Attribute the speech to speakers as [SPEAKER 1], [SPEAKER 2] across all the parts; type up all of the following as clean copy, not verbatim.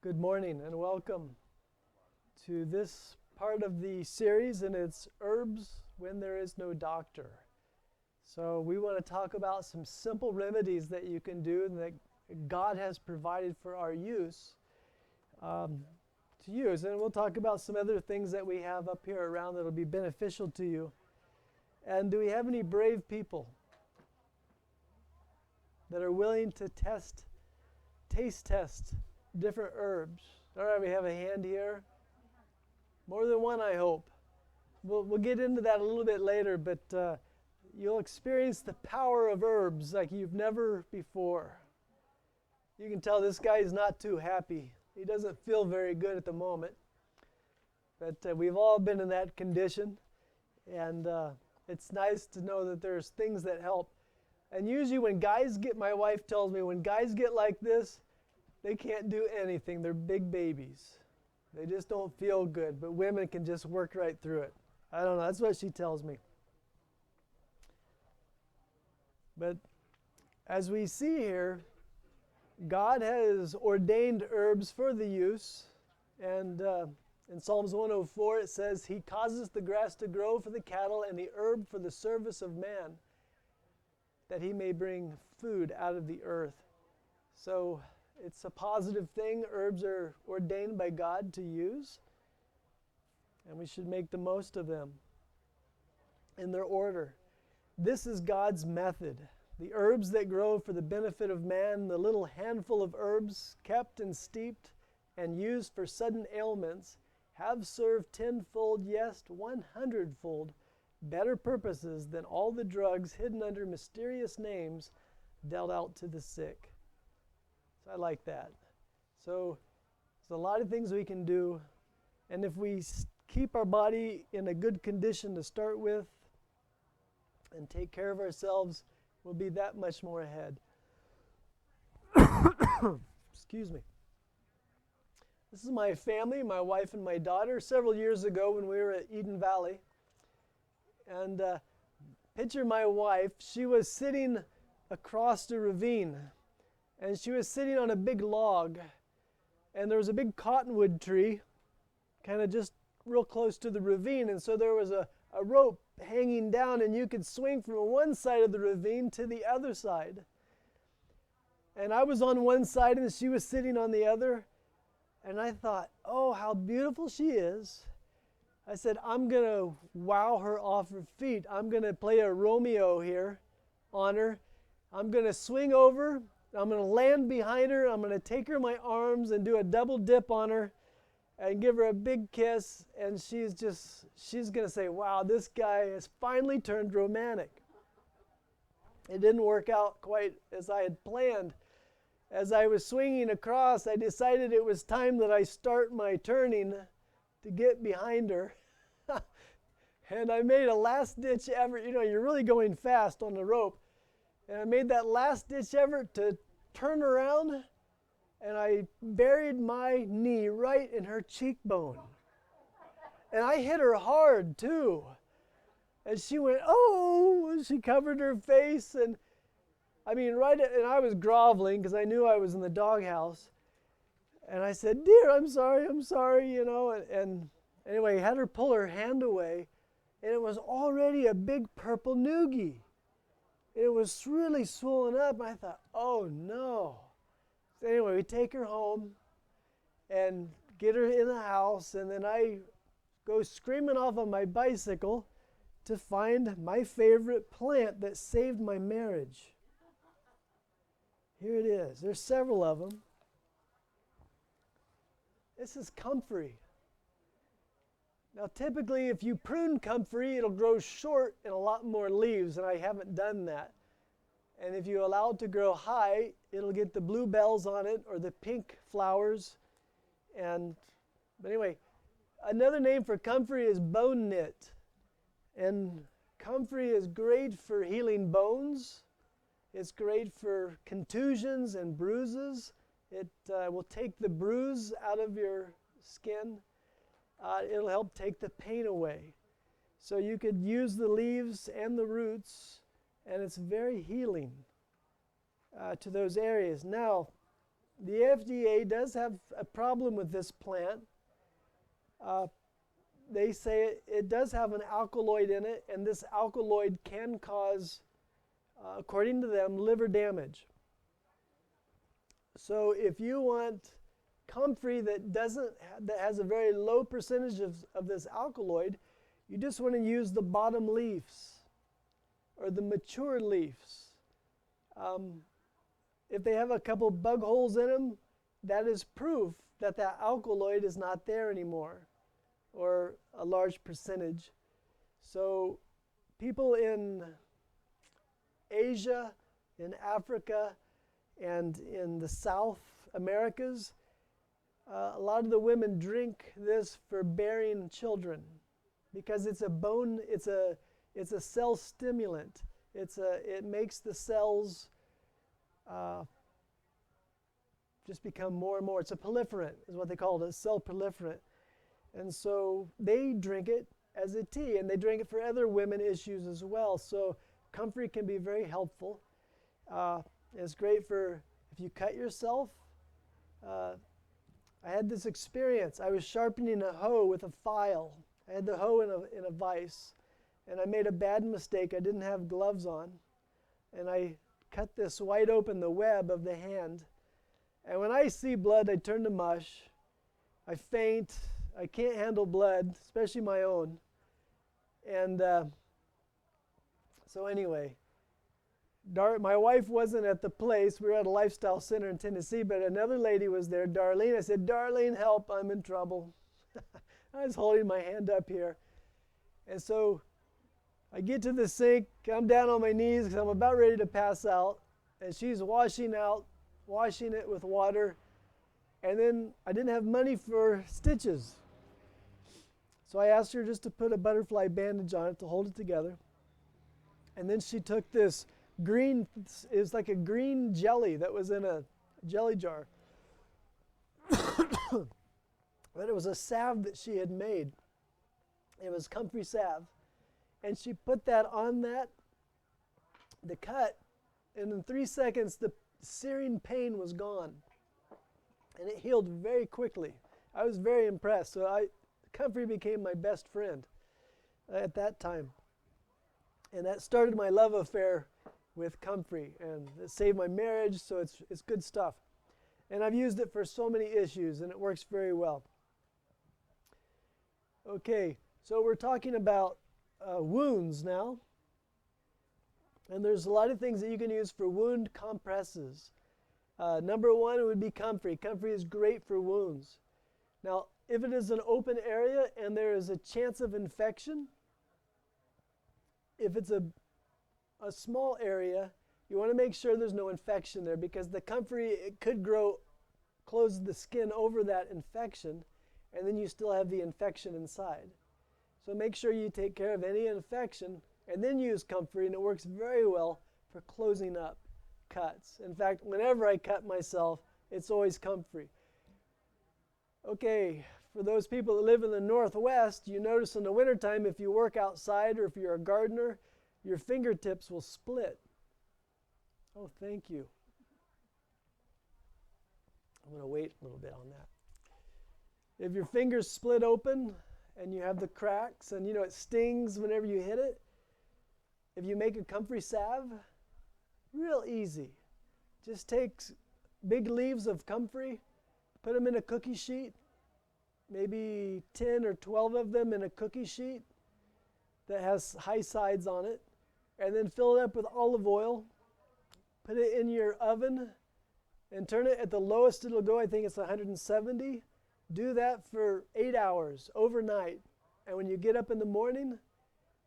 [SPEAKER 1] Good morning and welcome to this part of the series, and it's Herbs When There Is No Doctor. So we want to talk about some simple remedies that you can do and that God has provided for our use to use. And we'll talk about some other things that we have up here around that will be beneficial to you. And do we have any brave people that are willing to taste test different herbs? All right, we have a hand here. More than one, I hope. We'll get into that a little bit later, but you'll experience the power of herbs like you've never before. You can tell this guy is not too happy. He doesn't feel very good at the moment. But we've all been in that condition, and it's nice to know that there's things that help. And usually my wife tells me, when guys get like this, they can't do anything. They're big babies. They just don't feel good. But women can just work right through it. I don't know. That's what she tells me. But as we see here, God has ordained herbs for the use. And in Psalms 104, it says, He causes the grass to grow for the cattle and the herb for the service of man, that he may bring food out of the earth. So it's a positive thing. Herbs are ordained by God to use, and we should make the most of them in their order. This is God's method. The herbs that grow for the benefit of man, the little handful of herbs kept and steeped and used for sudden ailments, have served tenfold, yes, 100-fold, better purposes than all the drugs hidden under mysterious names dealt out to the sick. So I like that. So there's a lot of things we can do, and if we keep our body in a good condition to start with and take care of ourselves, we'll be that much more ahead. Excuse me. This is my family, my wife and my daughter, several years ago when we were at Eden Valley. And picture my wife. She was sitting across the ravine, and she was sitting on a big log, and there was a big cottonwood tree kind of just real close to the ravine, and so there was a rope hanging down, and you could swing from one side of the ravine to the other side. And I was on one side, and she was sitting on the other, and I thought, oh, how beautiful she is. I said, I'm going to wow her off her feet. I'm going to play a Romeo here on her. I'm going to swing over. I'm going to land behind her. I'm going to take her in my arms and do a double dip on her and give her a big kiss. And she's going to say, wow, this guy has finally turned romantic. It didn't work out quite as I had planned. As I was swinging across, I decided it was time that I start my turning to get behind her. And I made a last-ditch effort. You know, you're really going fast on the rope. And I made that last-ditch effort to turn around, and I buried my knee right in her cheekbone. And I hit her hard, too. And she went, oh, and she covered her face. And I mean, and I was groveling because I knew I was in the doghouse. And I said, dear, I'm sorry, you know. And anyway, I had her pull her hand away, and it was already a big purple noogie. It was really swollen up. I thought, oh, no. So anyway, we take her home and get her in the house, and then I go screaming off on my bicycle to find my favorite plant that saved my marriage. Here it is. There's several of them. This is comfrey. Now, typically, if you prune comfrey, it'll grow short and a lot more leaves, and I haven't done that. And if you allow it to grow high, it'll get the bluebells on it or the pink flowers. But anyway, another name for comfrey is bone knit. And comfrey is great for healing bones. It's great for contusions and bruises. It will take the bruise out of your skin. It'll help take the pain away. So you could use the leaves and the roots, and it's very healing to those areas. Now, the FDA does have a problem with this plant. They say it does have an alkaloid in it, and this alkaloid can cause, according to them, liver damage. So if you want comfrey that has a very low percentage of this alkaloid, you just want to use the bottom leaves or the mature leaves. If they have a couple bug holes in them, that is proof that that alkaloid is not there anymore, or a large percentage. So people in Asia, in Africa, and in the South Americas, a lot of the women drink this for bearing children because it's a cell stimulant. It makes the cells just become more and more. It's a proliferant, is what they call it, a cell proliferant. And so they drink it as a tea, and they drink it for other women issues as well. So comfrey can be very helpful. It's great for if you cut yourself. I had this experience. I was sharpening a hoe with a file. I had the hoe in a vise, and I made a bad mistake. I didn't have gloves on, and I cut this wide open, the web of the hand. And when I see blood, I turn to mush. I faint. I can't handle blood, especially my own. And so anyway, my wife wasn't at the place. We were at a lifestyle center in Tennessee, but another lady was there, Darlene. I said, Darlene, help, I'm in trouble. I was holding my hand up here. And so I get to the sink, I'm down on my knees because I'm about ready to pass out, and she's washing it with water. And then I didn't have money for stitches. So I asked her just to put a butterfly bandage on it to hold it together. And then she took this green, it was like a green jelly that was in a jelly jar. But it was a salve that she had made. It was comfrey salve. And she put that on the cut, and in 3 seconds the searing pain was gone. And it healed very quickly. I was very impressed. So comfrey became my best friend at that time. And that started my love affair with comfrey, and it saved my marriage, so it's good stuff. And I've used it for so many issues, and it works very well. Okay, so we're talking about wounds now. And there's a lot of things that you can use for wound compresses. Number one would be comfrey. Comfrey is great for wounds. Now, if it is an open area and there is a chance of infection, if it's a small area, you want to make sure there's no infection there, because the comfrey, it could close the skin over that infection, and then you still have the infection inside. So make sure you take care of any infection and then use comfrey, and it works very well for closing up cuts. In fact, whenever I cut myself, it's always comfrey. Okay, for those people that live in the Northwest, you notice in the wintertime, if you work outside or if you're a gardener, your fingertips will split. Oh, thank you. I'm going to wait a little bit on that. If your fingers split open and you have the cracks, and it stings whenever you hit it, if you make a comfrey salve, real easy. Just take big leaves of comfrey, put them in a cookie sheet, maybe 10 or 12 of them in a cookie sheet that has high sides on it, and then fill it up with olive oil, put it in your oven, and turn it at the lowest it'll go. I think it's 170. Do that for 8 hours overnight, and when you get up in the morning,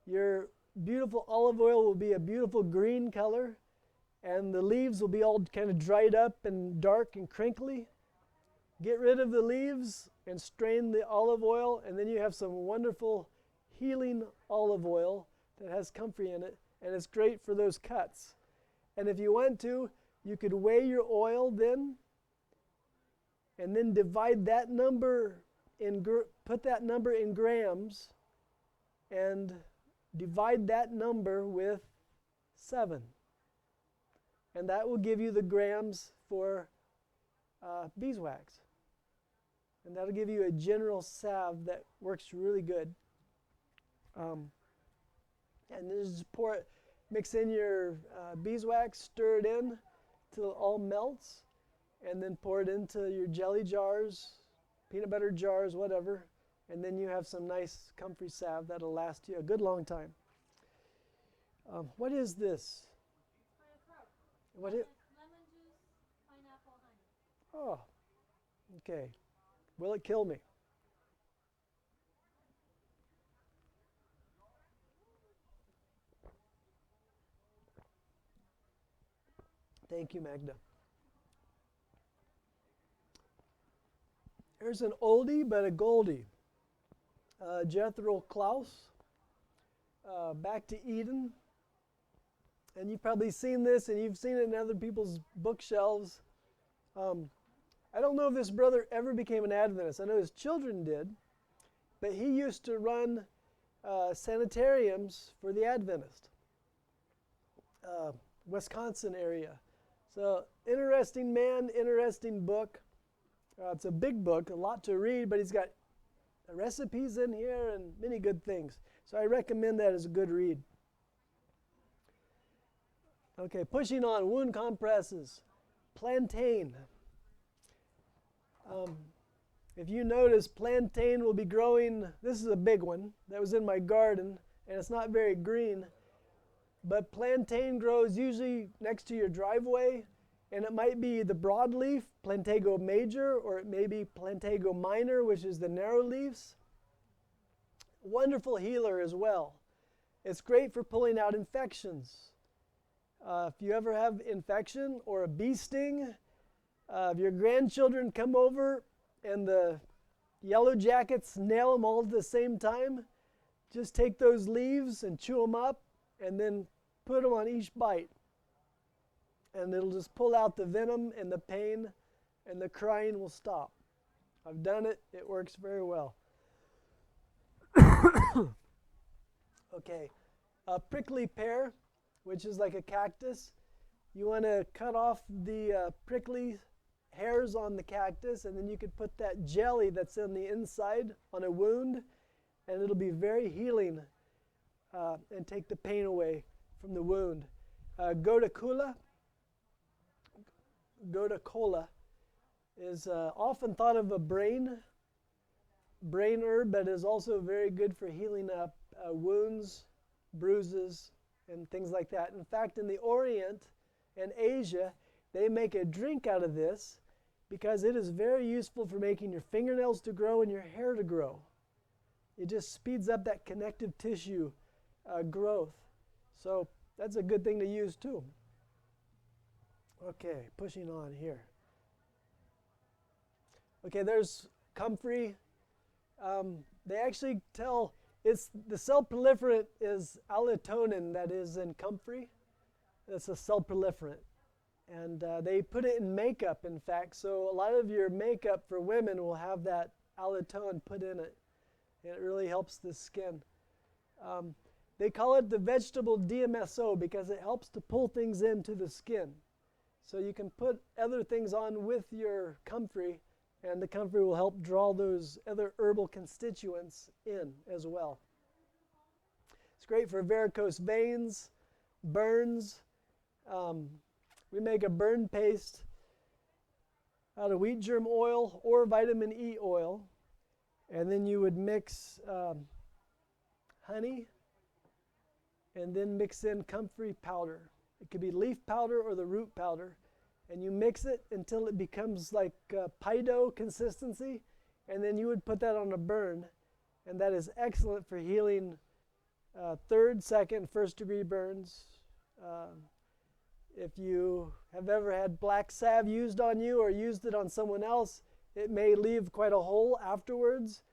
[SPEAKER 1] your beautiful olive oil will be a beautiful green color, and the leaves will be all kind of dried up and dark and crinkly. Get rid of the leaves and strain the olive oil, and then you have some wonderful healing olive oil that has comfrey in it, and it's great for those cuts. And if you want to, you could weigh your oil then, and then divide that number put that number in grams, and divide that number with 7. And that will give you the grams for beeswax. And that'll give you a general salve that works really good. And then just pour it, mix in your beeswax, stir it in till it all melts, and then pour it into your jelly jars, peanut butter jars, whatever, and then you have some nice comfrey salve that'll last you a good long time. What is this? What is?
[SPEAKER 2] Lemon juice, pineapple, honey.
[SPEAKER 1] Oh, okay. Will it kill me? Thank you, Magda. Here's an oldie but a goldie. Jethro Klaus, Back to Eden. And you've probably seen this, and you've seen it in other people's bookshelves. I don't know if this brother ever became an Adventist. I know his children did, but he used to run sanitariums for the Adventist, Wisconsin area. So interesting man, interesting book. It's a big book, a lot to read, but he's got recipes in here and many good things. So I recommend that as a good read. Okay, pushing on, wound compresses, plantain. If you notice, plantain will be growing. This is a big one that was in my garden, and it's not very green. But plantain grows usually next to your driveway, and it might be the broadleaf, Plantago major, or it may be Plantago minor, which is the narrow leaves. Wonderful healer as well. It's great for pulling out infections. If you ever have infection or a bee sting, if your grandchildren come over and the yellow jackets nail them all at the same time, just take those leaves and chew them up and then put them on each bite. And it'll just pull out the venom and the pain, and the crying will stop. I've done it. It works very well. Okay. A prickly pear, which is like a cactus. You want to cut off the prickly hairs on the cactus, and then you could put that jelly that's in the inside on a wound, and it'll be very healing and take the pain away from the wound. Gotu kola is often thought of a brain herb, but is also very good for healing up wounds, bruises, and things like that. In fact, in the Orient and Asia, they make a drink out of this because it is very useful for making your fingernails to grow and your hair to grow. It just speeds up that connective tissue growth. So that's a good thing to use too. Okay, pushing on here. Okay, there's comfrey. They actually tell it's the cell proliferant is allotonin that is in comfrey. That's a cell proliferant. And they put it in makeup, in fact. So a lot of your makeup for women will have that allotonin put in it. And it really helps the skin. They call it the vegetable DMSO because it helps to pull things into the skin. So you can put other things on with your comfrey, and the comfrey will help draw those other herbal constituents in as well. It's great for varicose veins, burns. We make a burn paste out of wheat germ oil or vitamin E oil, and then you would mix honey and then mix in comfrey powder. It could be leaf powder or the root powder, and you mix it until it becomes like pie dough consistency, and then you would put that on a burn, and that is excellent for healing third, second, first degree burns. If you have ever had black salve used on you or used it on someone else, it may leave quite a hole afterwards,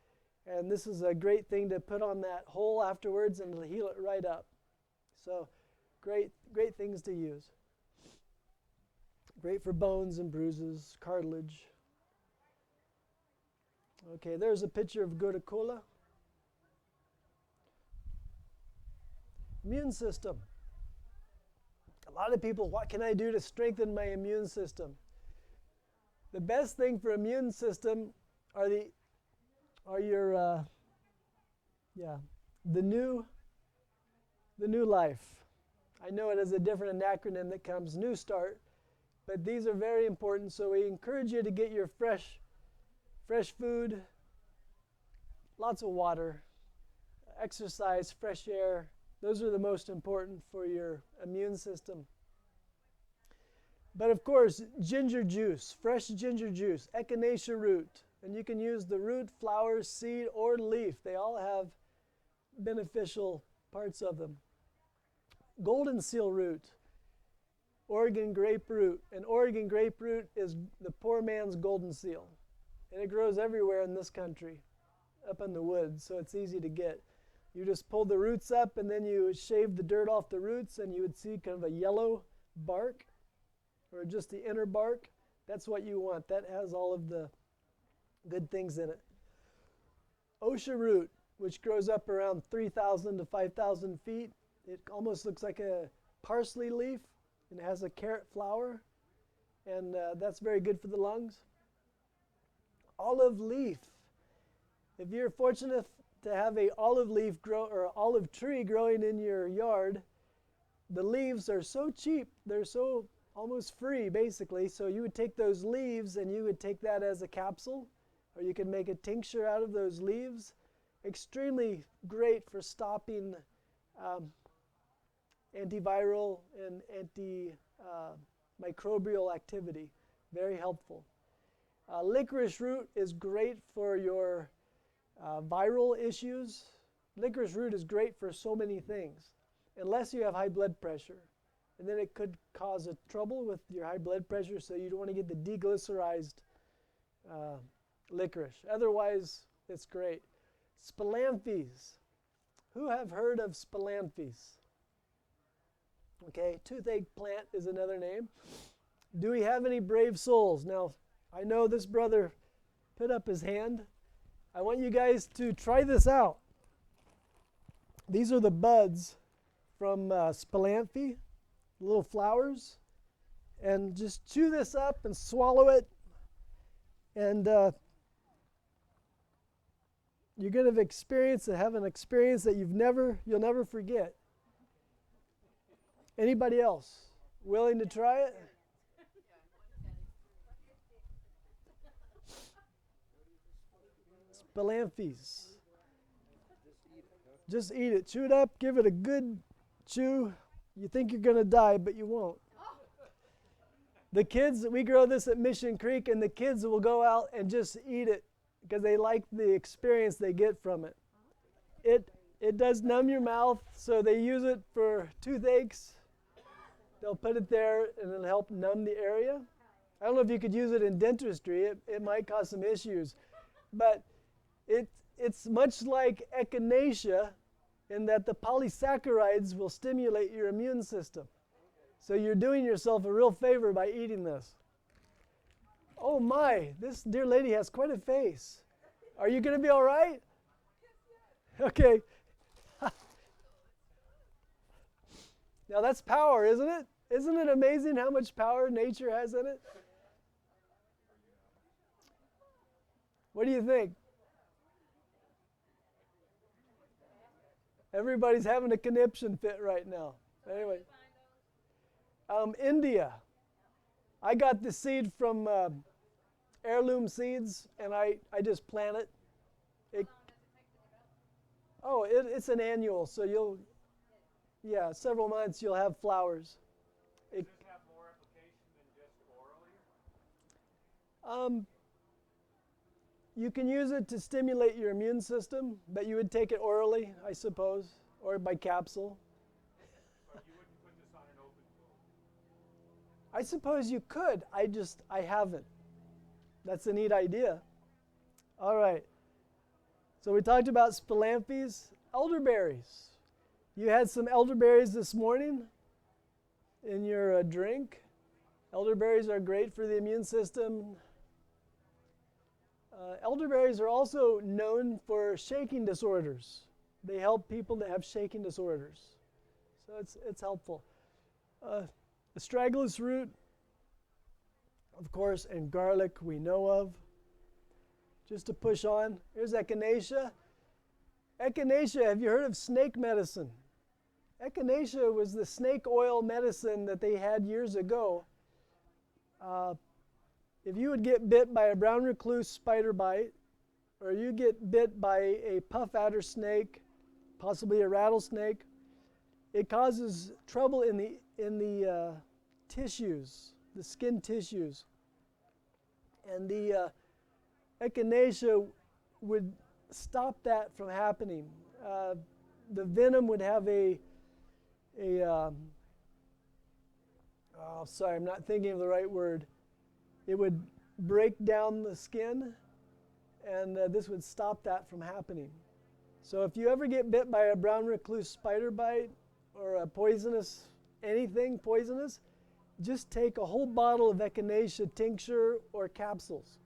[SPEAKER 1] and this is a great thing to put on that hole afterwards and it'll heal it right up. So great things to use. Great for bones and bruises, cartilage. Okay, there's a picture of gotu kola. Immune system. A lot of people, what can I do to strengthen my immune system? The best thing for immune system are your the new life. I know it has a different acronym that comes New Start, but these are very important. So we encourage you to get your fresh food, lots of water, exercise, fresh air. Those are the most important for your immune system. But of course, ginger juice, fresh ginger juice, echinacea root. And you can use the root, flower, seed, or leaf. They all have beneficial parts of them. Golden seal root, Oregon grape root. And Oregon grape root is the poor man's golden seal. And it grows everywhere in this country, up in the woods, so it's easy to get. You just pull the roots up, and then you shave the dirt off the roots, and you would see kind of a yellow bark, or just the inner bark. That's what you want. That has all of the good things in it. Osha root, which grows up around 3,000 to 5,000 feet. It almost looks like a parsley leaf, and it has a carrot flower, and that's very good for the lungs. Olive leaf. If you're fortunate to have a olive leaf or olive tree growing in your yard, the leaves are so cheap. They're so almost free, basically. So you would take those leaves and you would take that as a capsule, or you could make a tincture out of those leaves. Extremely great for stopping antiviral and antimicrobial activity. Very helpful. Licorice root is great for your viral issues. Licorice root is great for so many things, unless you have high blood pressure. And then it could cause a trouble with your high blood pressure, so you don't want to get the deglycerized licorice. Otherwise, it's great. Spilanthes. Who have heard of spilanthes? Okay, toothache plant is another name. Do we have any brave souls? Now, I know this brother put up his hand. I want you guys to try this out. These are the buds from spilanthe, little flowers. And just chew this up and swallow it. And you're going to have an experience that you'll never forget. Anybody else willing to try it? Spilanthes. Just eat it. Chew it up. Give it a good chew. You think you're going to die, but you won't. The kids, we grow this at Mission Creek, and the kids will go out and just eat it because they like the experience they get from it. It does numb your mouth, so they use it for toothaches. They'll put it there, and it'll help numb the area. I don't know if you could use it in dentistry. It might cause some issues. But it's much like echinacea in that the polysaccharides will stimulate your immune system. So you're doing yourself a real favor by eating this. Oh my, this dear lady has quite a face. Are you going to be all right? Okay. Now that's power, isn't it? Isn't it amazing how much power nature has in it? What do you think? Everybody's having a conniption fit right now. Anyway. India. I got the seed from heirloom seeds, and I just plant it. It's an annual, so several months you'll have flowers.
[SPEAKER 3] Does this have more application than just orally?
[SPEAKER 1] You can use it to stimulate your immune system, but you would take it orally, I suppose, or by capsule.
[SPEAKER 3] But you wouldn't put this on an open wound?
[SPEAKER 1] I suppose you could. I haven't. That's a neat idea. All right. So we talked about spilanthes. Elderberries. You had some elderberries this morning in your drink. Elderberries are great for the immune system. Elderberries are also known for shaking disorders. They help people that have shaking disorders. So it's helpful. Astragalus root of course, and garlic we know of. Just to push on, here's echinacea. Echinacea, have you heard of snake medicine? Echinacea was the snake oil medicine that they had years ago. If you would get bit by a brown recluse spider bite, or you get bit by a puff adder snake, possibly a rattlesnake, it causes trouble in the tissues, the skin tissues. And the echinacea would stop that from happening. The venom would have sorry, I'm not thinking of the right word. It would break down the skin, and this would stop that from happening. So if you ever get bit by a brown recluse spider bite or a poisonous, anything poisonous, just take a whole bottle of echinacea tincture or capsules.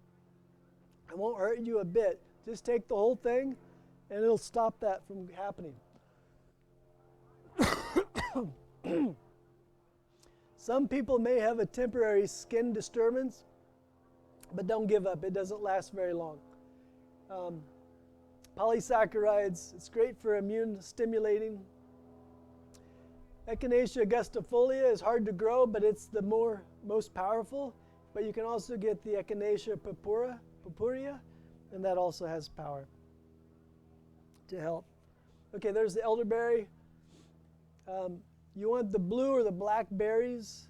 [SPEAKER 1] It won't hurt you a bit. Just take the whole thing, and it'll stop that from happening. Some people may have a temporary skin disturbance, but don't give up. It doesn't last very long. Polysaccharides, it's great for immune stimulating. Echinacea augustifolia is hard to grow, but it's the most powerful. But you can also get the Echinacea purpurea, and that also has power to help. Okay, there's the elderberry. You want the blue or the black berries.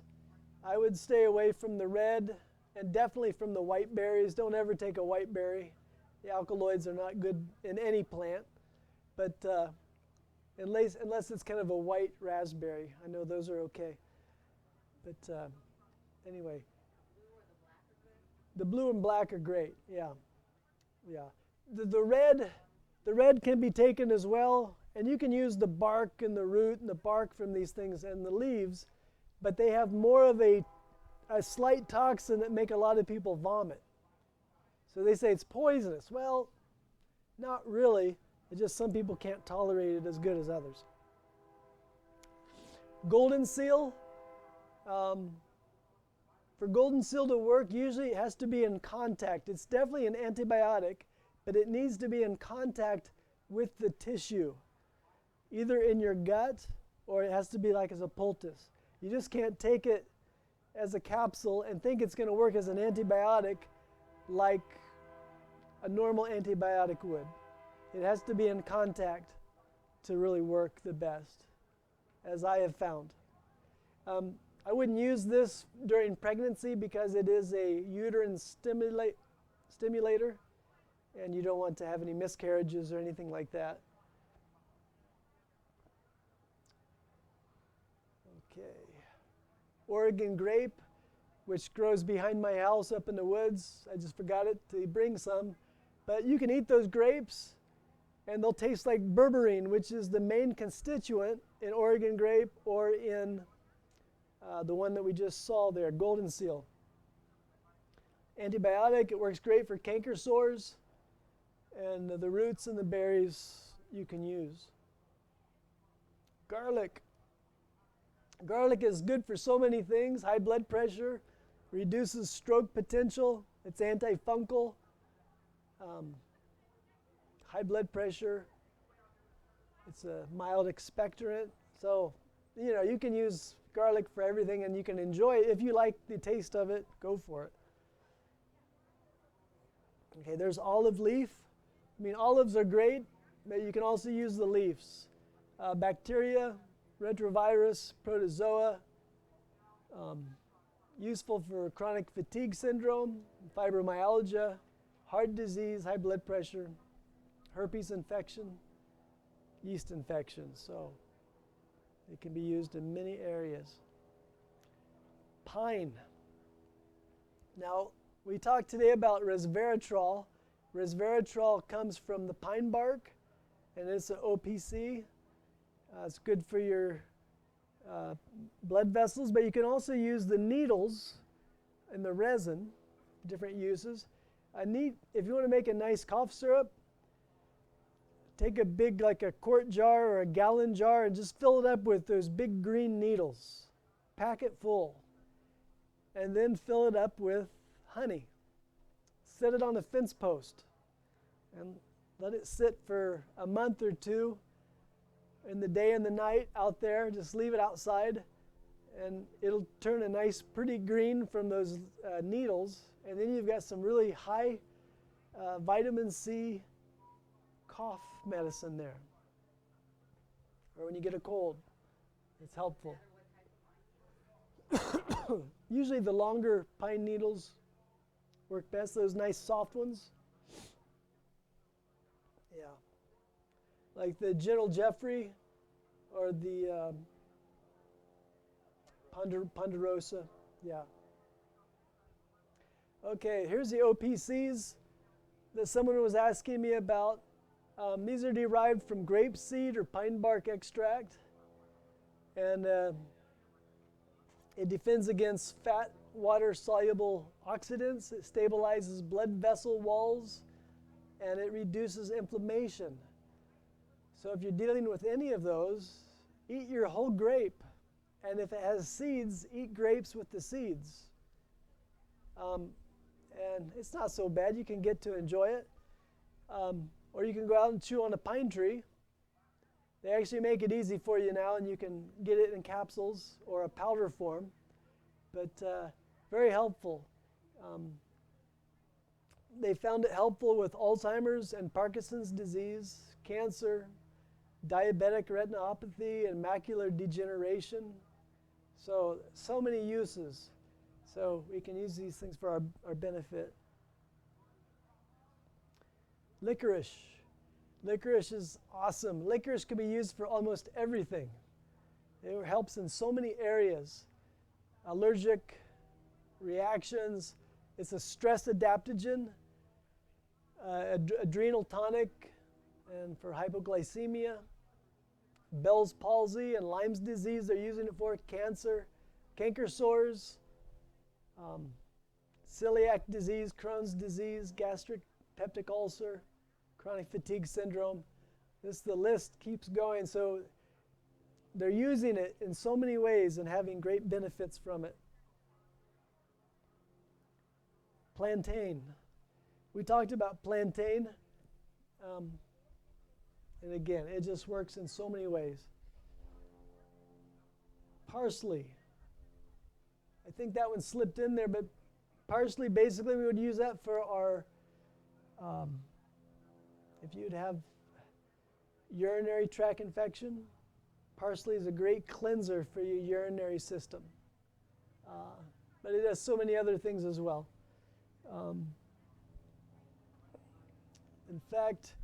[SPEAKER 1] I would stay away from the red and definitely from the white berries. Don't ever take a white berry. The alkaloids are not good in any plant, but unless it's kind of a white raspberry. I know those are okay. But anyway. The blue and black are great, yeah. The red can be taken as well, and you can use the bark and the root and the bark from these things and the leaves, but they have more of a slight toxin that make a lot of people vomit. So they say it's poisonous. Well, not really. It's just some people can't tolerate it as good as others. Golden seal. For golden seal to work, usually it has to be in contact. It's definitely an antibiotic, but it needs to be in contact with the tissue, either in your gut or it has to be like as a poultice. You just can't take it as a capsule and think it's going to work as an antibiotic like a normal antibiotic would. It has to be in contact to really work the best, as I have found. I wouldn't use this during pregnancy because it is a uterine stimulator, and you don't want to have any miscarriages or anything like that. Okay. Oregon grape, which grows behind my house up in the woods. I just forgot it to bring some. But you can eat those grapes, and they'll taste like berberine, which is the main constituent in Oregon grape or in the one that we just saw there, golden seal. Antibiotic, it works great for canker sores, and the roots and the berries you can use. Garlic. Garlic is good for so many things. High blood pressure, reduces stroke potential, it's antifungal. High blood pressure, it's a mild expectorant. So, you can use garlic for everything, and you can enjoy it. If you like the taste of it, go for it. Okay, there's olive leaf. Olives are great, but you can also use the leaves. Bacteria, retrovirus, protozoa, useful for chronic fatigue syndrome, fibromyalgia, heart disease, high blood pressure, herpes infection, yeast infections. So it can be used in many areas. Pine. Now, we talked today about resveratrol. Resveratrol comes from the pine bark, and it's an OPC. It's good for your blood vessels, but you can also use the needles and the resin, different uses. If you want to make a nice cough syrup, take a big, like a quart jar or a gallon jar, and just fill it up with those big green needles. Pack it full. and then fill it up with honey. Set it on a fence post and let it sit for a month or two in the day and the night out there. Just leave it outside and it'll turn a nice pretty green from those needles, and then you've got some really high vitamin C cough medicine there, or when you get a cold, it's helpful. Usually the longer pine needles work best, those nice soft ones. Yeah. Like the Gentle Jeffrey or the Ponderosa. Yeah. Okay, here's the OPCs that someone was asking me about. These are derived from grape seed or pine bark extract. And it defends against fat, water-soluble oxidants. It stabilizes blood vessel walls, and it reduces inflammation. So if you're dealing with any of those, eat your whole grape. And if it has seeds, eat grapes with the seeds. And it's not so bad. You can get to enjoy it. Or you can go out and chew on a pine tree. They actually make it easy for you now, and you can get it in capsules or a powder form. But very helpful. They found it helpful with Alzheimer's and Parkinson's disease, cancer, diabetic retinopathy, and macular degeneration. So many uses. So we can use these things for our benefit. Licorice. Licorice is awesome. Licorice can be used for almost everything. It helps in so many areas. Allergic reactions. It's a stress adaptogen, adrenal tonic, and for hypoglycemia. Bell's palsy and Lyme's disease, they're using it for cancer, canker sores, celiac disease, Crohn's disease, gastric peptic ulcer, chronic fatigue syndrome. The list keeps going. So they're using it in so many ways and having great benefits from it. Plantain. We talked about plantain. And again, it just works in so many ways. Parsley. I think that one slipped in there, but parsley, basically we would use that for our, if you'd have urinary tract infection, parsley is a great cleanser for your urinary system. But it does so many other things as well. In fact,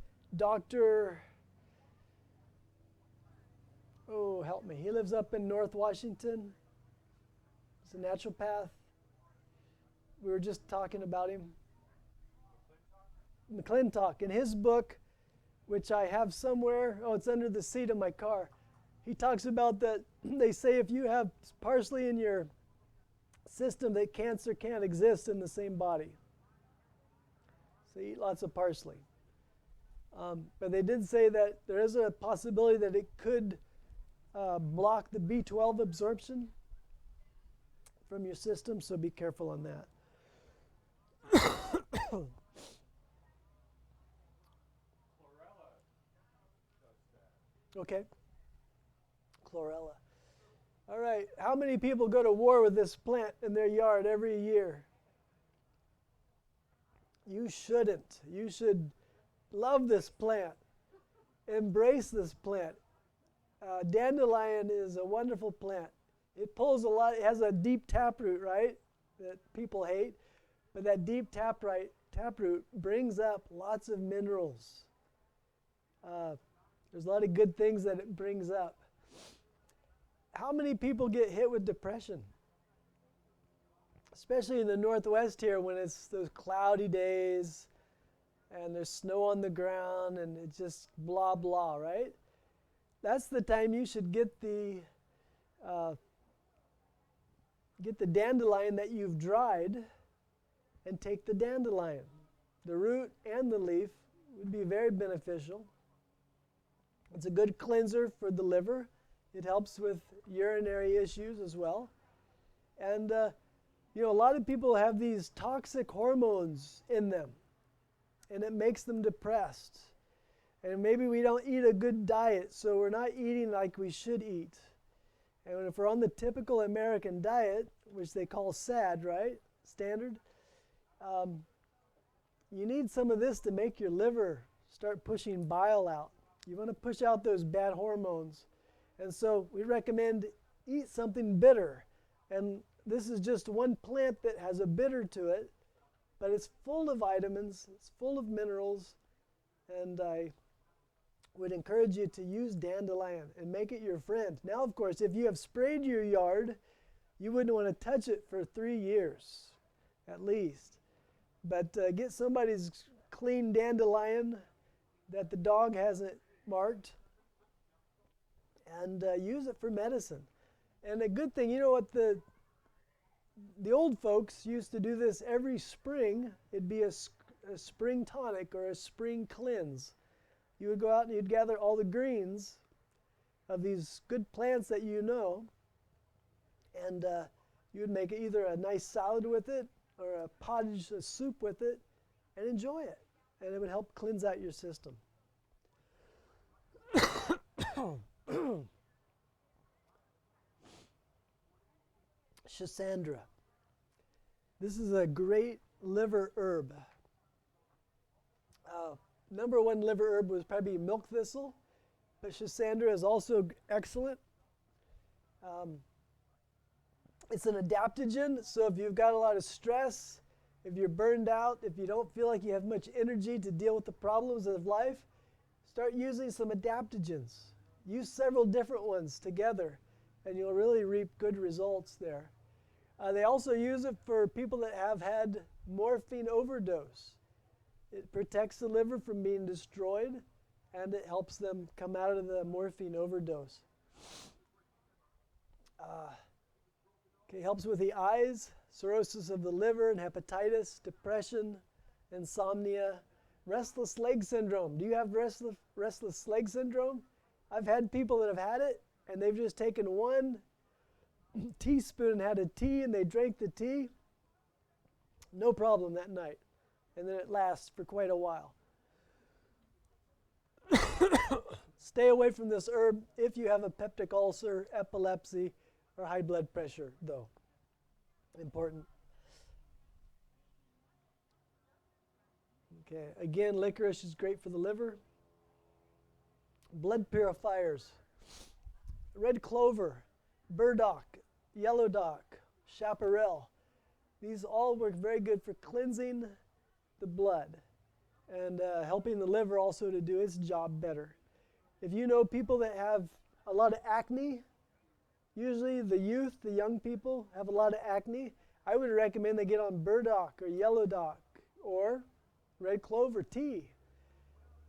[SPEAKER 1] help me. He lives up in North Washington. He's a naturopath. We were just talking about him. McClintock. In his book, which I have somewhere, it's under the seat of my car, he talks about that they say if you have parsley in your system, that cancer can't exist in the same body. So eat lots of parsley. But they did say that there is a possibility that it could block the B12 absorption from your system, so be careful on that.
[SPEAKER 3] Chlorella does that.
[SPEAKER 1] Okay. Chlorella. All right. How many people go to war with this plant in their yard every year? You shouldn't. You should love this plant. Embrace this plant. Dandelion is a wonderful plant. It pulls a lot. It has a deep taproot, right, that people hate. But that deep taproot brings up lots of minerals. There's a lot of good things that it brings up. How many people get hit with depression? Especially in the Northwest here when it's those cloudy days and there's snow on the ground and it's just blah, blah, right? That's the time you should get the dandelion that you've dried and take the dandelion. The root and the leaf would be very beneficial. It's a good cleanser for the liver. It helps with urinary issues as well. And You know, a lot of people have these toxic hormones in them, and it makes them depressed. And maybe we don't eat a good diet, so we're not eating like we should eat. And if we're on the typical American diet, which they call SAD, right? Standard, you need some of this to make your liver start pushing bile out. You want to push out those bad hormones. And so we recommend eat something bitter. And this is just one plant that has a bitter to it, but it's full of vitamins, it's full of minerals, and I would encourage you to use dandelion and make it your friend. Now, of course, if you have sprayed your yard, you wouldn't want to touch it for 3 years, at least. But get somebody's clean dandelion that the dog hasn't marked and use it for medicine. And a good thing, you know what, the old folks used to do this every spring. It'd be a spring tonic or a spring cleanse. You would go out and you'd gather all the greens of these good plants that you know, and you would make either a nice salad with it or a pottage, a soup with it, and enjoy it. And it would help cleanse out your system. Schisandra. This is a great liver herb. Number one liver herb was probably milk thistle, but Schisandra is also excellent. It's an adaptogen, so if you've got a lot of stress, if you're burned out, if you don't feel like you have much energy to deal with the problems of life, start using some adaptogens. Use several different ones together, and you'll really reap good results there. They also use it for people that have had morphine overdose. It protects the liver from being destroyed, and it helps them come out of the morphine overdose. Helps with the eyes, cirrhosis of the liver and hepatitis, depression, insomnia, restless leg syndrome. Do you have restless leg syndrome? I've had people that have had it, and they've just taken 1 teaspoon and had a tea, and they drank the tea. No problem that night. And then it lasts for quite a while. Stay away from this herb if you have a peptic ulcer, epilepsy, or high blood pressure, though. Important. Okay, again, licorice is great for the liver. Blood purifiers. Red clover, burdock, yellow dock, chaparral. These all work very good for cleansing the blood and helping the liver also to do its job better. If you know people that have a lot of acne, usually the youth, the young people have a lot of acne, I would recommend they get on burdock or yellow dock or red clover tea.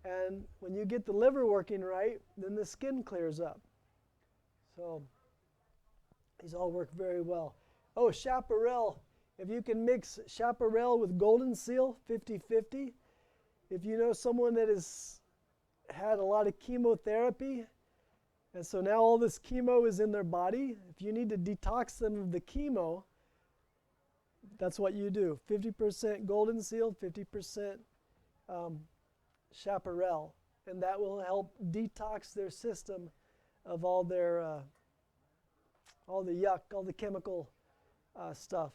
[SPEAKER 1] And when you get the liver working right, then the skin clears up. So these all work very well. Oh, chaparral. If you can mix chaparral with golden seal, 50-50. If you know someone that has had a lot of chemotherapy, and so now all this chemo is in their body, if you need to detox them of the chemo, that's what you do. 50% golden seal, 50% chaparral. And that will help detox their system of all their, all the yuck, all the chemical stuff.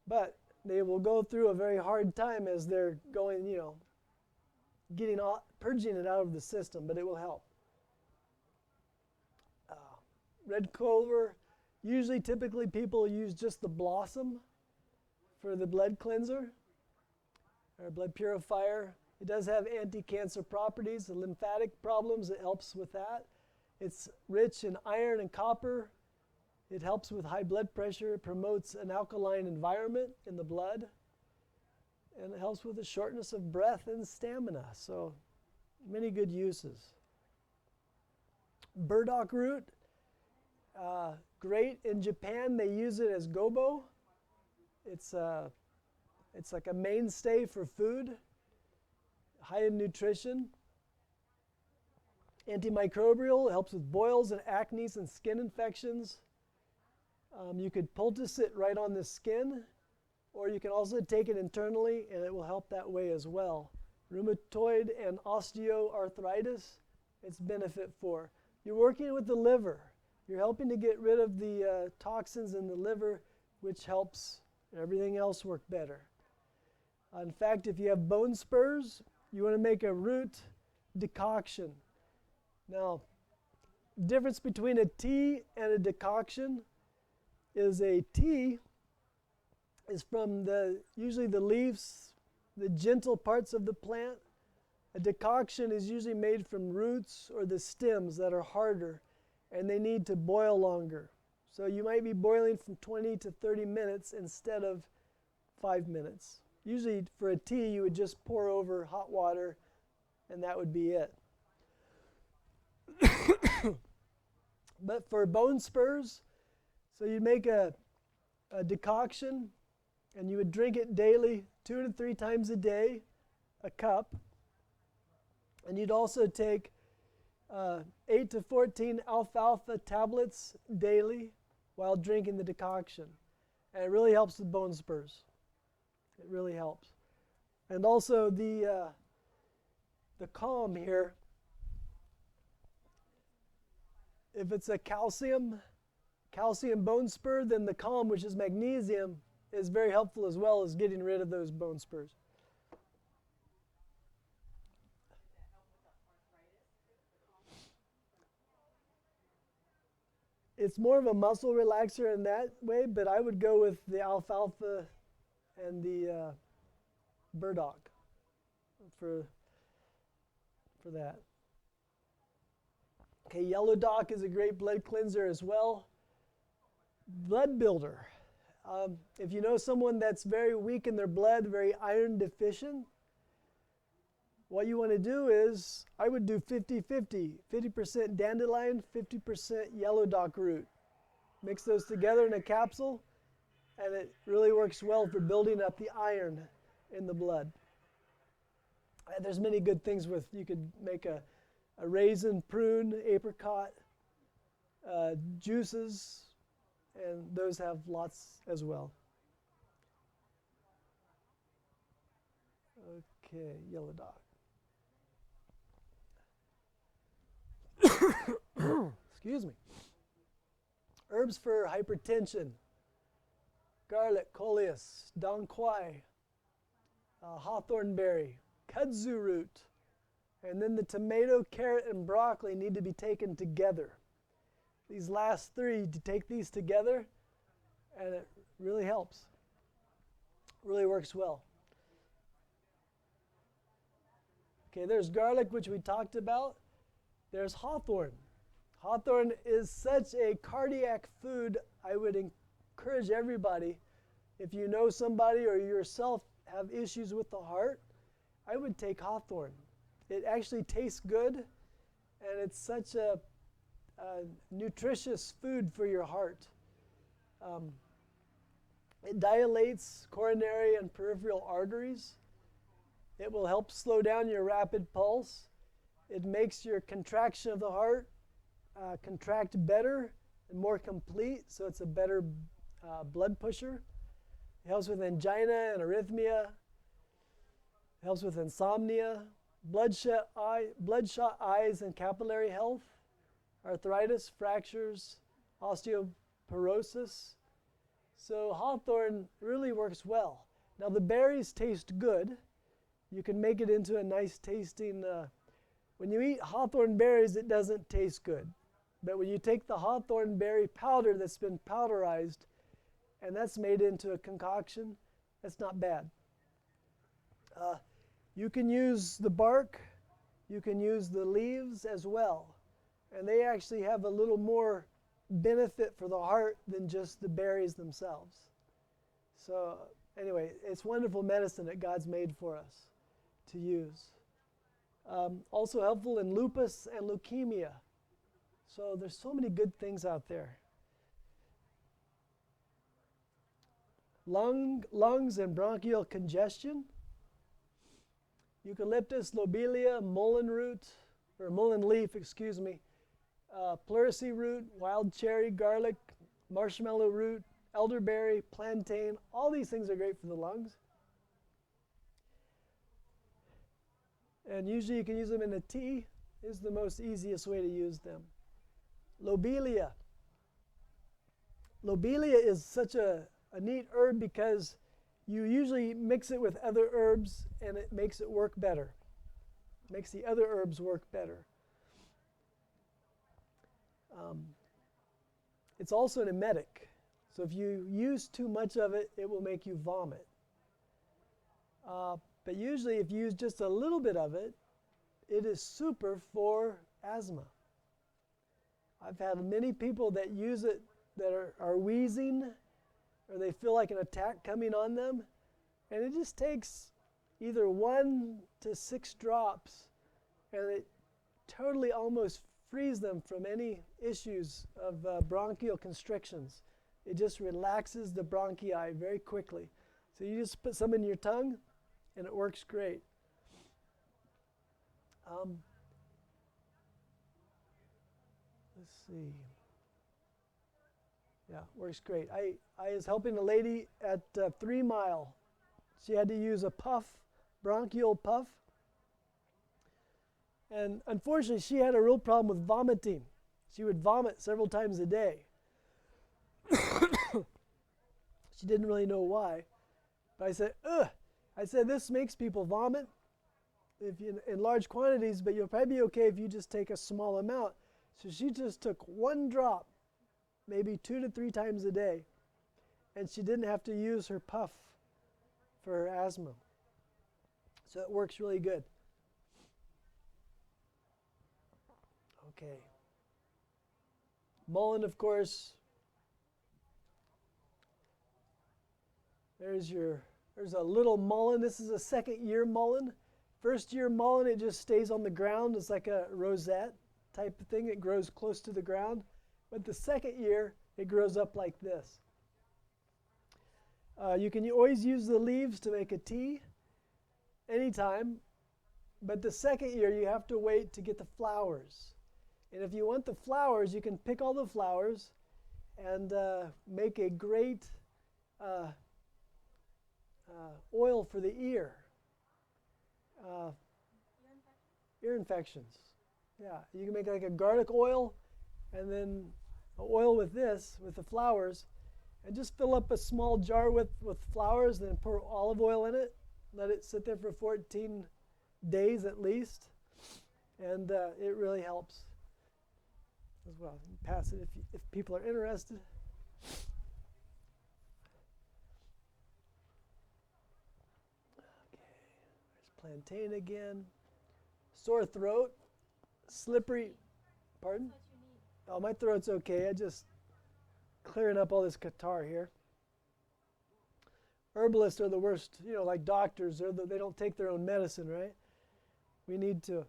[SPEAKER 1] But they will go through a very hard time as they're going, getting purging it out of the system, but it will help. Red clover, usually typically people use just the blossom for the blood cleanser or blood purifier. It does have anti-cancer properties, the lymphatic problems, it helps with that. It's rich in iron and copper. It helps with high blood pressure. It promotes an alkaline environment in the blood. And it helps with the shortness of breath and stamina. So many good uses. Burdock root, great. In Japan, they use it as gobo. It's like a mainstay for food, high in nutrition. Antimicrobial, helps with boils and acne and skin infections. You could poultice it right on the skin, or you can also take it internally, and it will help that way as well. Rheumatoid and osteoarthritis, it's benefit for. You're working with the liver. You're helping to get rid of the toxins in the liver, which helps everything else work better. In fact, if you have bone spurs, you want to make a root decoction. Now, difference between a tea and a decoction is a tea is from usually the leaves, the gentle parts of the plant. A decoction is usually made from roots or the stems that are harder, and they need to boil longer. So you might be boiling from 20 to 30 minutes instead of 5 minutes. Usually for a tea, you would just pour over hot water, and that would be it. But for bone spurs, so you make a decoction, and you would drink it daily, 2 to 3 times a day, a cup. And you'd also take 8 to 14 alfalfa tablets daily while drinking the decoction. And it really helps with bone spurs. It really helps. And also the calm here, if it's a calcium bone spur, then the calm, which is magnesium, is very helpful as well as getting rid of those bone spurs. It's more of a muscle relaxer in that way, but I would go with the alfalfa and the burdock for that. Okay, yellow dock is a great blood cleanser as well. Blood builder. If you know someone that's very weak in their blood, very iron deficient, what you want to do is, I would do 50-50, 50% dandelion, 50% yellow dock root. Mix those together in a capsule, and it really works well for building up the iron in the blood. And there's many good things with, you could make a raisin, prune, apricot juices, and those have lots as well. Okay, yellow dock. Excuse me. Herbs for hypertension. Garlic, coleus, dong quai, hawthorn berry, kudzu root, and then the tomato, carrot, and broccoli need to be taken together. These last three, to take these together, and it really helps. Really works well. Okay, there's garlic, which we talked about. There's hawthorn. Hawthorn is such a cardiac food. I would encourage everybody, if you know somebody or yourself have issues with the heart, I would take hawthorn. It actually tastes good, and it's such a nutritious food for your heart. It dilates coronary and peripheral arteries. It will help slow down your rapid pulse. It makes your contraction of the heart contract better and more complete, so it's a better blood pusher. It helps with angina and arrhythmia. It helps with insomnia, bloodshot eyes and capillary health, arthritis, fractures, osteoporosis. So hawthorn really works well. Now the berries taste good. You can make it into a nice tasting, when you eat hawthorn berries, it doesn't taste good. But when you take the hawthorn berry powder that's been powderized, and that's made into a concoction, that's not bad. You can use the bark, you can use the leaves as well. And they actually have a little more benefit for the heart than just the berries themselves. So anyway, it's wonderful medicine that God's made for us to use. Also helpful in lupus and leukemia. So there's so many good things out there. Lungs and bronchial congestion. Eucalyptus, lobelia, mullein leaf, pleurisy root, wild cherry, garlic, marshmallow root, elderberry, plantain. All these things are great for the lungs. And usually you can use them in a tea. Is the most easiest way to use them. Lobelia. Lobelia is such a neat herb because you usually mix it with other herbs and it makes it work better. Makes the other herbs work better. It's also an emetic. So if you use too much of it, it will make you vomit. But usually if you use just a little bit of it, it is super for asthma. I've had many people that use it that are wheezing or they feel like an attack coming on them. And it just takes either 1 to 6 drops and it totally almost frees them from any issues of bronchial constrictions. It just relaxes the bronchi very quickly. So you just put some in your tongue and it works great. Let's see. Yeah, works great. I was helping a lady at 3 Mile. She had to use a puff, bronchial puff. And unfortunately, she had a real problem with vomiting. She would vomit several times a day. She didn't really know why. But I said, ugh. I said, this makes people vomit if you, in large quantities, but you'll probably be okay if you just take a small amount. So she just took 1 drop, maybe 2 to 3 times a day, and she didn't have to use her puff for her asthma. So it works really good. Okay. Mullein, of course. There's a little mullein. This is a 2nd year mullein. 1st year mullein, it just stays on the ground. It's like a rosette type of thing. It grows close to the ground. But the 2nd year, it grows up like this. You can always use the leaves to make a tea anytime. But the 2nd year, you have to wait to get the flowers. And if you want the flowers, you can pick all the flowers and make a great oil for the ear. Ear infections. Yeah, you can make like a garlic oil and then an oil with this, with the flowers, and just fill up a small jar with flowers, then pour olive oil in it. Let it sit there for 14 days at least, and it really helps as well. You can pass it if people are interested. Plantain again. Sore throat. Slippery. Pardon? Oh, my throat's okay. I just clearing up all this catarrh here. Herbalists are the worst, like doctors. They don't take their own medicine, right? We need to.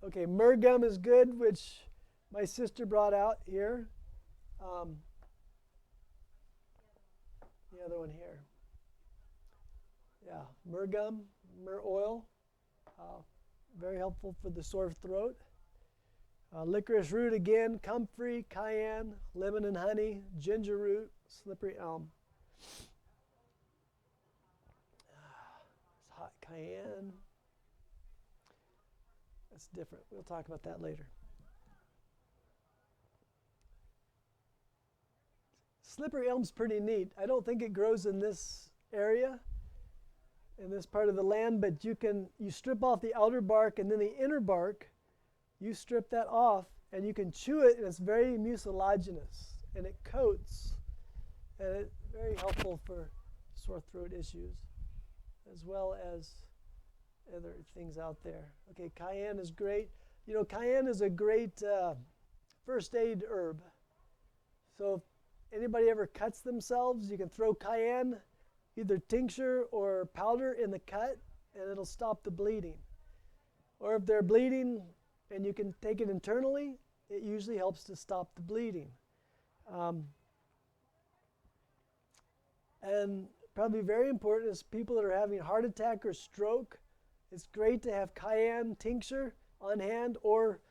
[SPEAKER 1] Okay, myrrh gum is good, which my sister brought out here. The other one here. Yeah, myrrh gum, myrrh oil, very helpful for the sore throat. Licorice root again, comfrey, cayenne, lemon and honey, ginger root, slippery elm. It's hot cayenne. That's different. We'll talk about that later. Slippery elm's pretty neat. I don't think it grows in this area, in this part of the land, but you strip off the outer bark and then the inner bark, you strip that off and you can chew it, and it's very mucilaginous and it coats, and it's very helpful for sore throat issues as well as other things out there. Okay, cayenne is great. Cayenne is a great first aid herb. So if anybody ever cuts themselves, you can throw cayenne, either tincture or powder, in the cut, and it'll stop the bleeding. Or if they're bleeding and you can take it internally, it usually helps to stop the bleeding. And probably very important is people that are having a heart attack or stroke. It's great to have cayenne tincture on hand or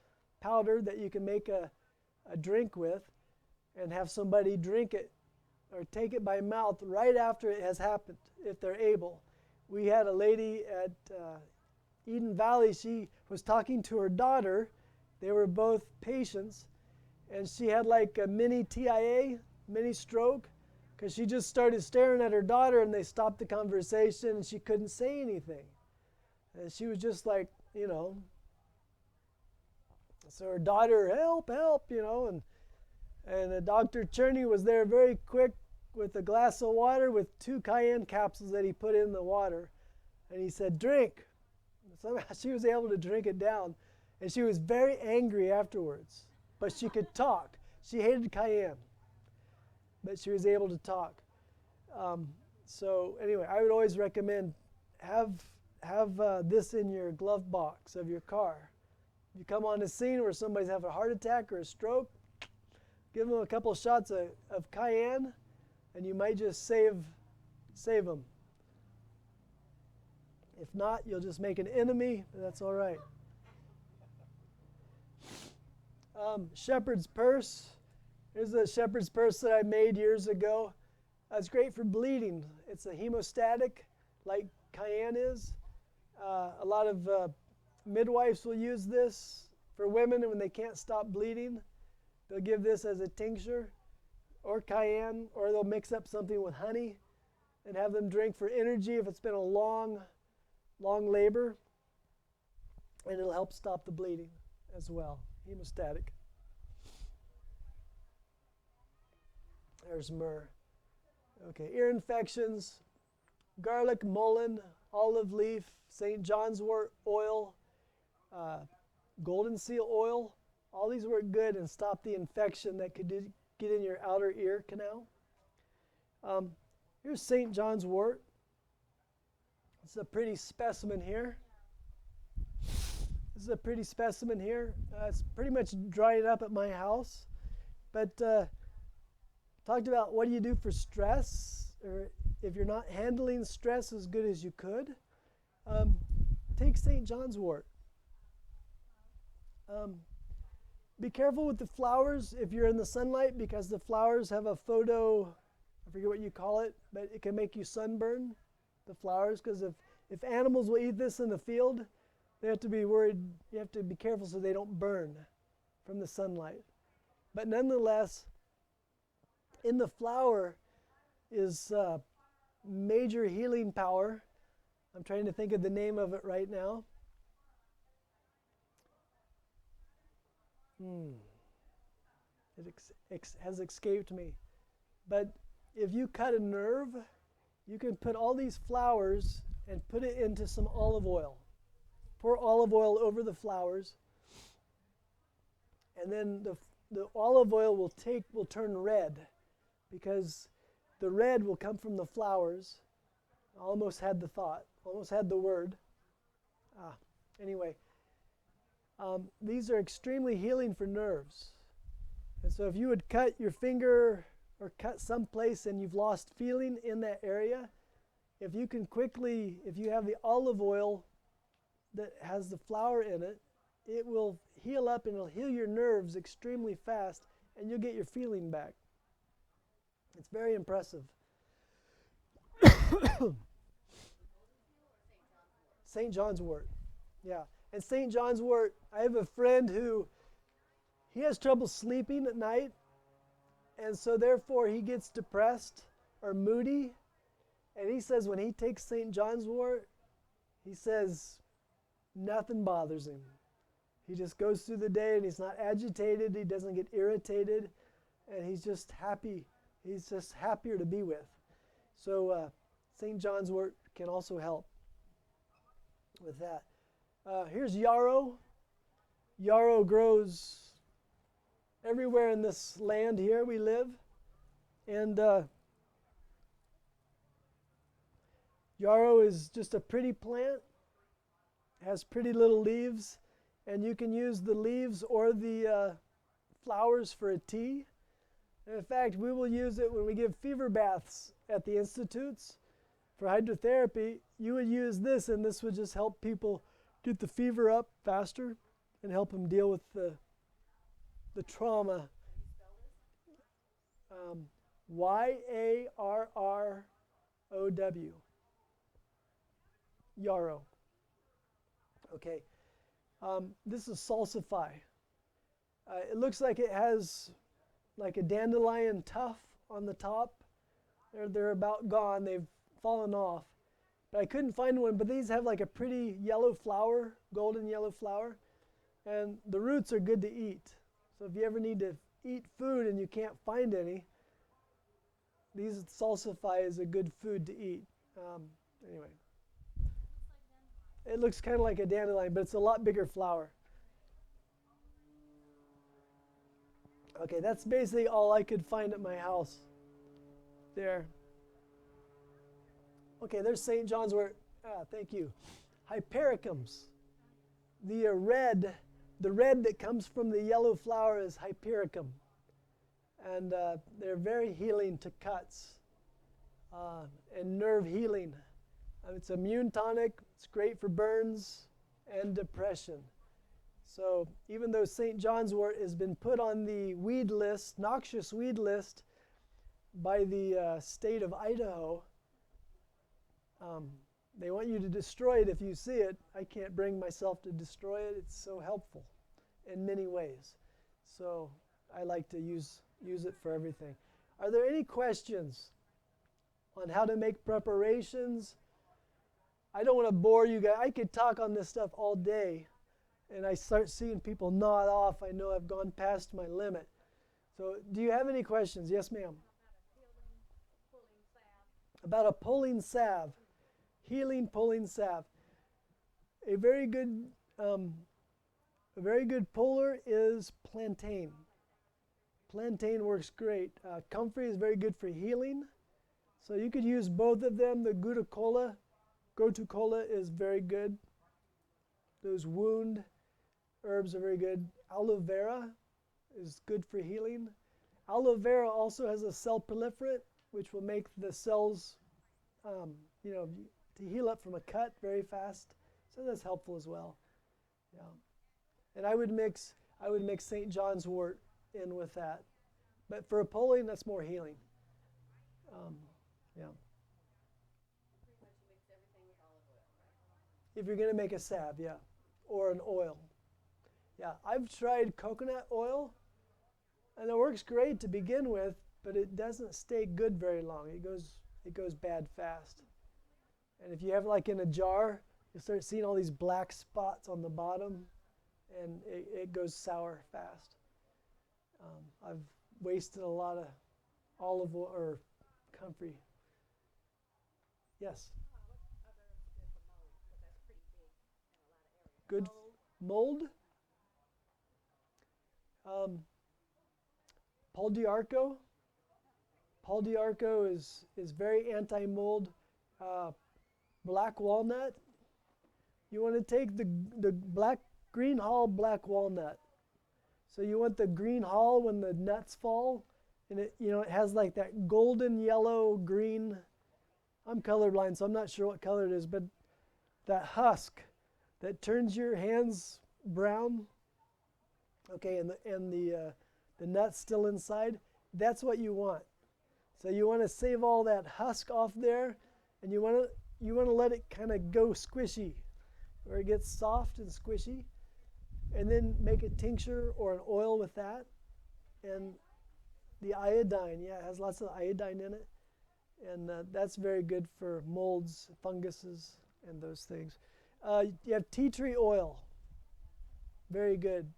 [SPEAKER 1] powder that you can make a drink with. and have somebody drink it or take it by mouth right after it has happened, if they're able. We had a lady at Eden Valley. She was talking to her daughter. They were both patients, and she had like a mini TIA, mini stroke, because she just started staring at her daughter, and they stopped the conversation, and she couldn't say anything. And she was just like, so her daughter, help, help, and Dr. Cherney was there very quick with a glass of water with 2 cayenne capsules that he put in the water. And he said, drink. Somehow she was able to drink it down. And she was very angry afterwards. But she could talk. She hated cayenne. But she was able to talk. So anyway, I would always recommend have this in your glove box of your car. You come on the scene where somebody's having a heart attack or a stroke, give them a couple shots of cayenne, and you might just save them. If not, you'll just make an enemy, but that's all right. Shepherd's purse. Here's a shepherd's purse that I made years ago. It's great for bleeding. It's a hemostatic, like cayenne is. A lot of midwives will use this for women when they can't stop bleeding. They'll give this as a tincture or cayenne, or they'll mix up something with honey and have them drink for energy if it's been a long labor. And it'll help stop the bleeding as well, hemostatic. There's myrrh. Okay, ear infections, garlic, mullein, olive leaf, St. John's wort oil, golden seal oil. All these work good and stop the infection that could get in your outer ear canal. Here's St. John's wort. It's a pretty specimen here. This is a pretty specimen here. It's pretty much dried up at my house. But talked about what do you do for stress, or if you're not handling stress as good as you could, take St. John's wort. Be careful with the flowers if you're in the sunlight, because the flowers have a I forget what you call it, but it can make you sunburn, the flowers, because if animals will eat this in the field, they have to be worried. You have to be careful so they don't burn from the sunlight. But nonetheless, in the flower is major healing power. I'm trying to think of the name of it right now. It has escaped me. But if you cut a nerve, you can put all these flowers and put it into some olive oil. Pour olive oil over the flowers. And then the olive oil will turn red, because the red will come from the flowers. I almost had the thought, almost had the word. Anyway. These are extremely healing for nerves. And so if you would cut your finger or cut someplace and you've lost feeling in that area, if you have the olive oil that has the flower in it, it will heal up and it'll heal your nerves extremely fast, and you'll get your feeling back. It's very impressive. St. John's wort. Yeah. And St. John's wort, I have a friend he has trouble sleeping at night, and so therefore he gets depressed or moody, and he says when he takes St. John's wort, he says nothing bothers him. He just goes through the day and he's not agitated, he doesn't get irritated, and he's just happy. He's just happier to be with. So St. John's wort can also help with that. Here's yarrow. Yarrow grows everywhere in this land here we live. And yarrow is just a pretty plant. Has pretty little leaves. And you can use the leaves or the flowers for a tea. And in fact, we will use it when we give fever baths at the institutes for hydrotherapy. You would use this, and this would just help people get the fever up faster and help them deal with the trauma. Yarrow. Yarrow. Okay. This is salsify. It looks like it has like a dandelion tuft on the top. They're about gone. They've fallen off. But I couldn't find one. But these have like a pretty yellow flower, golden yellow flower. And the roots are good to eat. So if you ever need to eat food and you can't find any, these salsify is a good food to eat. Anyway. It looks kind of like a dandelion, but it's a lot bigger flower. Okay, that's basically all I could find at my house. There. Okay, there's St. John's wort. Thank you. Hypericums. The red that comes from the yellow flower is hypericum. And they're very healing to cuts and nerve healing. It's immune tonic. It's great for burns and depression. So even though St. John's wort has been put on the weed list, noxious weed list, by the state of Idaho, they want you to destroy it if you see it. I can't bring myself to destroy it. It's so helpful in many ways. So I like to use it for everything. Are there any questions on how to make preparations? I don't want to bore you guys. I could talk on this stuff all day, and I start seeing people nod off. I know I've gone past my limit. So do you have any questions? Yes, ma'am. About a pulling salve, healing pulling salve. A very good puller is plantain. Plantain works great. Comfrey is very good for healing. So you could use both of them. The Gotukola is very good. Those wound herbs are very good. Aloe vera is good for healing. Aloe vera also has a cell proliferant, which will make the cells, to heal up from a cut very fast. So that's helpful as well. Yeah. And I would mix St. John's wort in with that. But for a pulling, that's more healing. Yeah. If you're going to make a salve, yeah, or an oil. Yeah, I've tried coconut oil, and it works great to begin with, but it doesn't stay good very long. It goes bad fast. And if you have like in a jar, you start seeing all these black spots on the bottom, and it goes sour fast. I've wasted a lot of olive oil or comfrey. Yes. Good mold. Paul Diarco. Paul Diarco is very anti-mold. Black walnut. You want to take the green hull black walnut. So you want the green hull when the nuts fall, and it has like that golden yellow green. I'm colorblind, so I'm not sure what color it is, but that husk that turns your hands brown. Okay, and the nuts still inside. That's what you want. So you want to save all that husk off there, and you want to let it kind of go squishy, where it gets soft and squishy, and then make a tincture or an oil with that. And the iodine, yeah, it has lots of iodine in it, and that's very good for molds, funguses, and those things. You have tea tree oil, very good.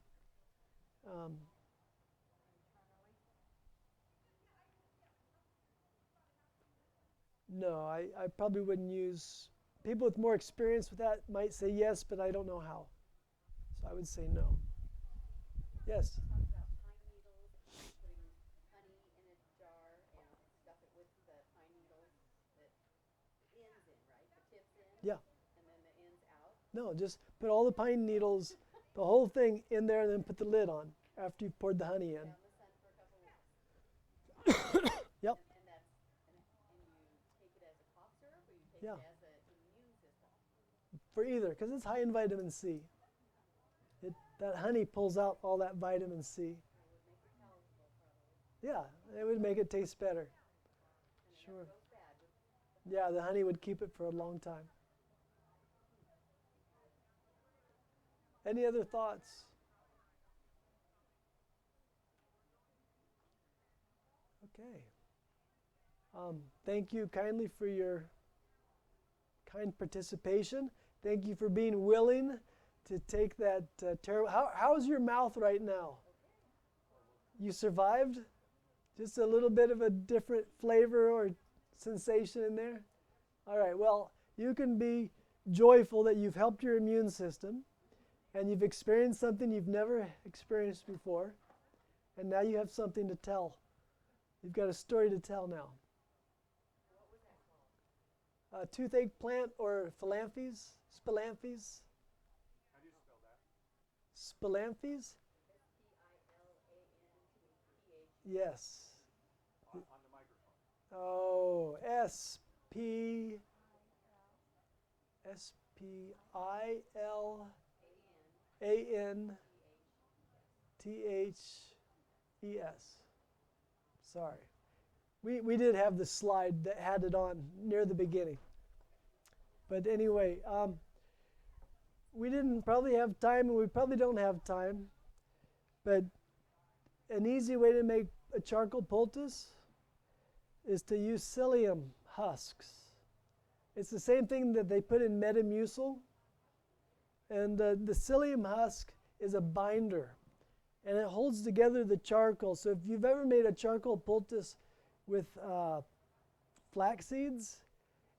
[SPEAKER 1] No, I probably wouldn't use. People with more experience with that might say yes, but I don't know how. So I would say no. Yes?
[SPEAKER 4] Talk about pine needles, putting honey in a jar and stuff it with the pine needles that the ends in, right? The tips in?
[SPEAKER 1] Yeah.
[SPEAKER 4] And then the ends out?
[SPEAKER 1] No, just put all the pine needles, the whole thing in there, and then put the lid on after you've poured the honey in.
[SPEAKER 4] In the sun for a couple weeks.
[SPEAKER 1] Yep.
[SPEAKER 4] And you take it as a cough syrup, or you take
[SPEAKER 1] Yeah.
[SPEAKER 4] it as an immune system?
[SPEAKER 1] For either, because it's high in vitamin C. That honey pulls out all that vitamin C.
[SPEAKER 4] It would make you palatable, probably.
[SPEAKER 1] Yeah, it would make it taste better. Sure. Yeah, the honey would keep it for a long time. Any other thoughts? Okay. Thank you kindly for your kind participation. Thank you for being willing to take that terrible. How's your mouth right now? You survived? Just a little bit of a different flavor or sensation in there? All right, well, you can be joyful that you've helped your immune system and you've experienced something you've never experienced before, and now you have something to tell. You've got a story to tell now. Toothache plant or phyllanthes? Spilanthes?
[SPEAKER 3] How do you spell that?
[SPEAKER 1] Spilanthes? Yes.
[SPEAKER 3] On the microphone.
[SPEAKER 1] Oh, Spilanthes. Sorry. We did have the slide that had it on near the beginning. But anyway, we didn't probably have time, and we probably don't have time. But an easy way to make a charcoal poultice is to use psyllium husks. It's the same thing that they put in Metamucil. And the psyllium husk is a binder, and it holds together the charcoal. So if you've ever made a charcoal poultice with flax seeds,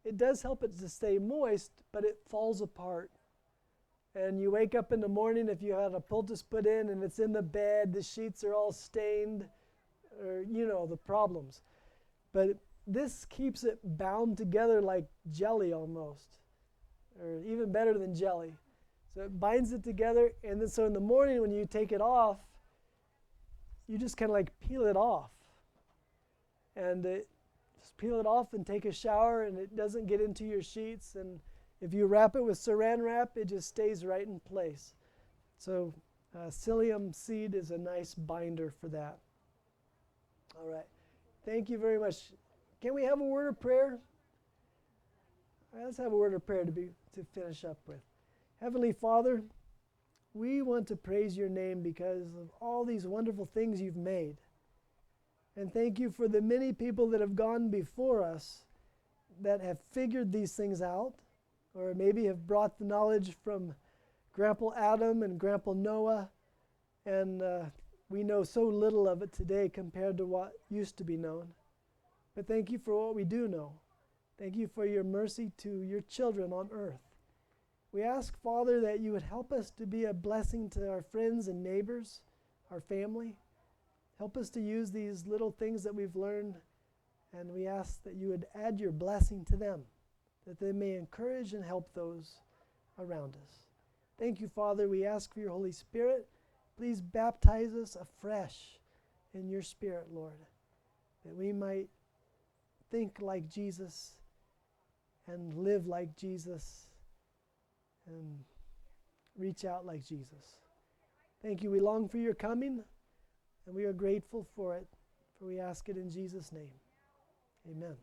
[SPEAKER 1] it does help it to stay moist, but it falls apart. And you wake up in the morning, if you had a poultice put in and it's in the bed, the sheets are all stained, or the problems. But this keeps it bound together like jelly almost, or even better than jelly. So it binds it together, and then so in the morning when you take it off, you just kind of like peel it off. And just peel it off and take a shower, and it doesn't get into your sheets. And if you wrap it with saran wrap, it just stays right in place. So psyllium seed is a nice binder for that. All right. Thank you very much. Can we have a word of prayer? All right, let's have a word of prayer to finish up with. Heavenly Father, we want to praise your name because of all these wonderful things you've made. And thank you for the many people that have gone before us that have figured these things out, or maybe have brought the knowledge from Grandpa Adam and Grandpa Noah, and we know so little of it today compared to what used to be known. But thank you for what we do know. Thank you for your mercy to your children on earth. We ask, Father, that you would help us to be a blessing to our friends and neighbors, our family. Help us to use these little things that we've learned, and we ask that you would add your blessing to them, that they may encourage and help those around us. Thank you, Father. We ask for your Holy Spirit. Please baptize us afresh in your Spirit, Lord, that we might think like Jesus and live like Jesus and reach out like Jesus. Thank you. We long for your coming, and we are grateful for it, for we ask it in Jesus' name. Amen.